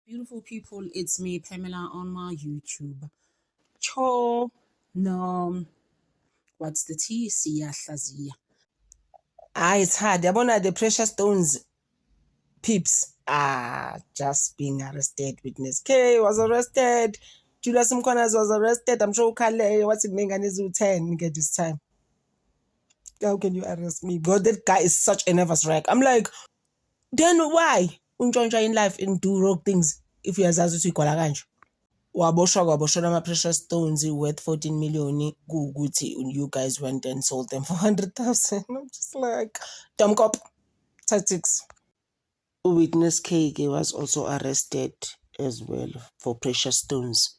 Beautiful people, it's me, Pamela, on my YouTube. Cho, no, what's the T? Siyahlazia. It's hard. Yabona the precious stones peeps just being arrested. Witness K was arrested. Julius Mkonas was arrested. I'm sure Kale, what's his name? And is 10 get this time. How can you arrest me? God, that guy is such a nervous wreck. I'm like, then why? Unjonja in life and do wrong things if you are Zazu Kwalaganja. Waboshwa ama-precious stones worth 14 million. You guys went and sold them for 100,000. I'm just like, dumb cop tactics. Witness K was also arrested as well for precious stones.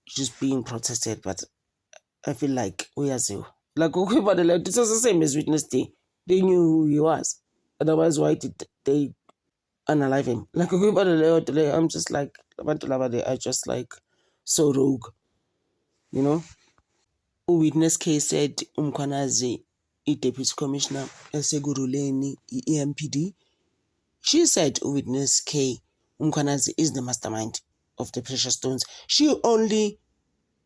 Just being protested, but I feel like we are so. Like, okay, but it was the same as Witness D. They knew who he was. Otherwise, why did they unalive him? Like, okay, but I'm just like, they are just like so rogue, you know? Witness K said, Umkwanazi, Deputy Commissioner, Seguruleni, EMPD. She said, Witness K, Umkwanazi is the mastermind of the precious stones. She only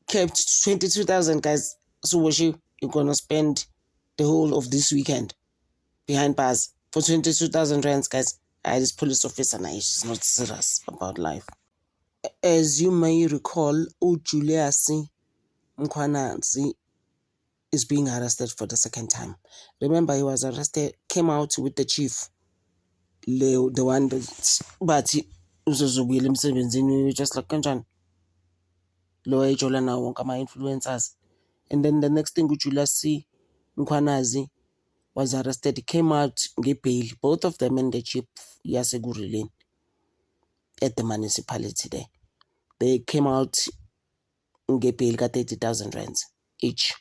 kept 22,000 guys. So was you're going to spend the whole of this weekend behind bars for 22,000 rands, guys? This police officer now is not serious about life. As you may recall, Julius Mkwanazi is being arrested for the second time. Remember, he was arrested, came out with the chief, Leo, the one that, but he was just like Kanjan. Loe Jolana Wonkama influencers. And then the next thing, Julius Mkwanazi was arrested. He came out, get bail, both of them and the chief, Yasegurilin, at the municipality there. They came out and get bail, got 30,000 rands each.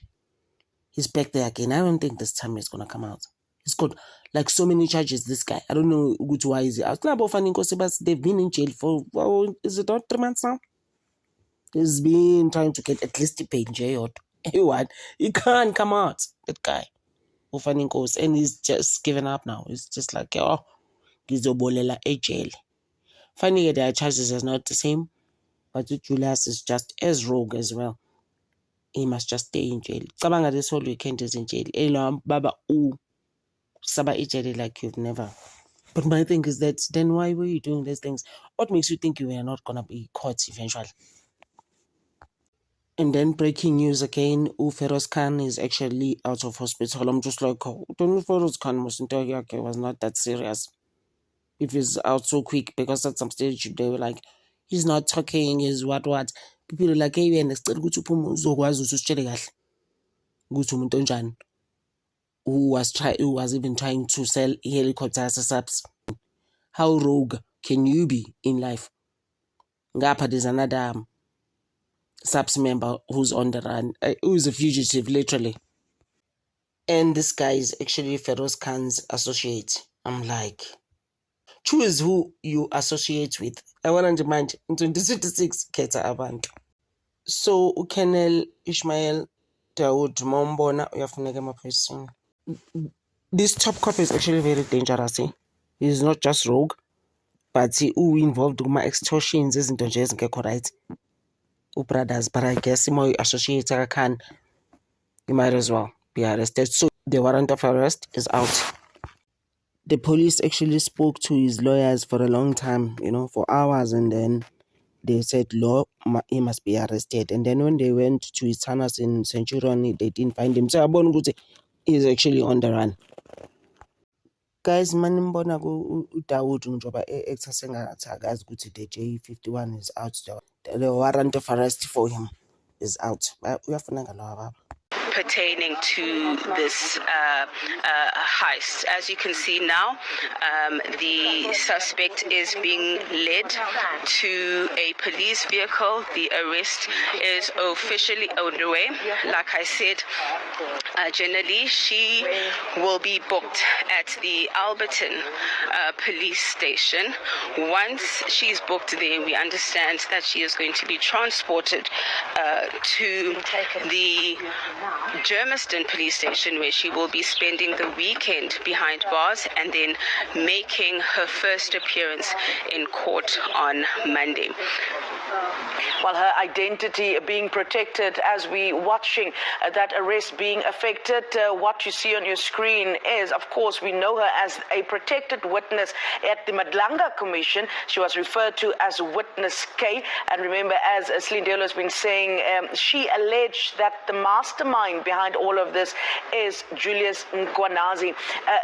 He's back there again. I don't think this time he's going to come out. He's got like so many charges, this guy. I don't know why is he out. They've been in jail for, well, is it not 3 months now? He's been trying to get at least a pay in jail. He can't come out, that guy. And he's just given up now. He's just like, oh, Gizobolela a jail. Finally, their charges is not the same, but Julius is just as rogue as well. He must just stay in jail. Kabanga this whole weekend is in jail. Baba Saba jail like you've never. But my thing is that then why were you doing these things? What makes you think you were not gonna be caught eventually? And then breaking news again, Feroz Khan is actually out of hospital. I'm just like, oh, Feroz Khan was not that serious. If he's out so quick, because at some stage they were like, he's not talking, he's what. People are like, hey, and who was even trying to sell helicopters as subs. How rogue can you be in life? Ngapa, there's another subs member who's on the run, who's a fugitive, literally. And this guy is actually Feroz Khan's associate. I'm like, choose who you associate with. I want to remind in 2026, Keta Abantu. So, Colonel Ishmael Dawood Mombona, person. This top cop is actually very dangerous. He's not just rogue, but who involved with my extortions isn't just right. Brothers, but I guess my associate can, you might as well be arrested. So the warrant of arrest is out. The police actually spoke to his lawyers for a long time, for hours, and then they said, he must be arrested. And then when they went to his tunnels in Centurion, they didn't find him. So he's actually on the run. Guys, manimbona uDawood njoba exasengathakazi ukuthi the J51 is out. The warrant of arrest for him is out. Uyafuneka lawa baba. Pertaining to this heist. As you can see now, the suspect is being led to a police vehicle. The arrest is officially underway. Like I said, generally she will be booked at the Alberton police station. Once she's booked there, we understand that she is going to be transported to the Germiston Police Station, where she will be spending the weekend behind bars and then making her first appearance in court on Monday. Well, her identity being protected as we watching that arrest being affected. What you see on your screen is, of course, we know her as a protected witness at the Madlanga Commission. She was referred to as Witness K. And remember, as Slindelo has been saying, she alleged that the mastermind behind all of this is Julius Mkhwanazi.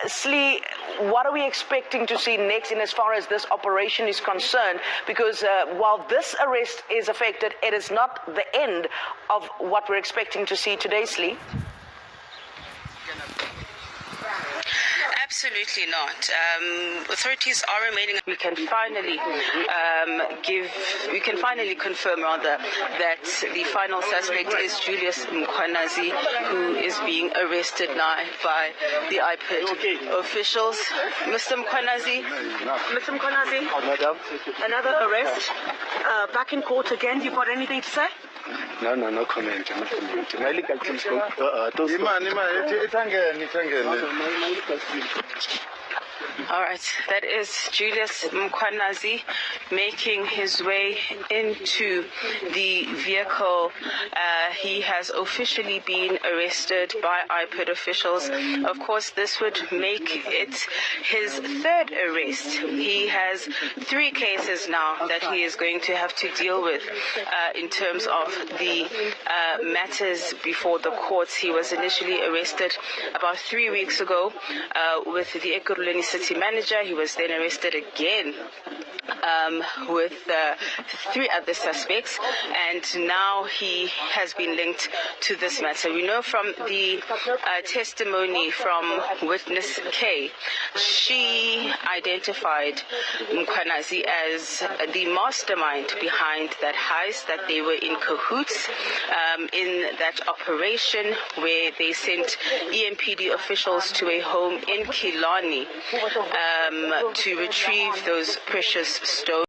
Slee, what are we expecting to see next in as far as this operation is concerned? Because while this arrest is affected, it is not the end of what we're expecting to see today, Slee. Absolutely not. Authorities are remaining. We can finally confirm rather that the final suspect is Julius Mkhwanazi, who is being arrested now by the IPID officials. Mr. Mkhwanazi, another arrest. Back in court again. You got anything to say? No comment. My legal team spoke. All right, that is Julius Mkhwanazi making his way into the vehicle. He has officially been arrested by IPID officials. Of course, this would make it his third arrest. He has 3 cases now that he is going to have to deal with in terms of the matters before the courts. He was initially arrested about 3 weeks ago with the Ekurhuleni City manager. He was then arrested again with 3 other suspects, and now he has been linked to this matter. We know from the testimony from Witness K, she identified Mkhwanazi as the mastermind behind that heist, that they were in cahoots in that operation where they sent EMPD officials to a home in Killarney to retrieve those precious stones.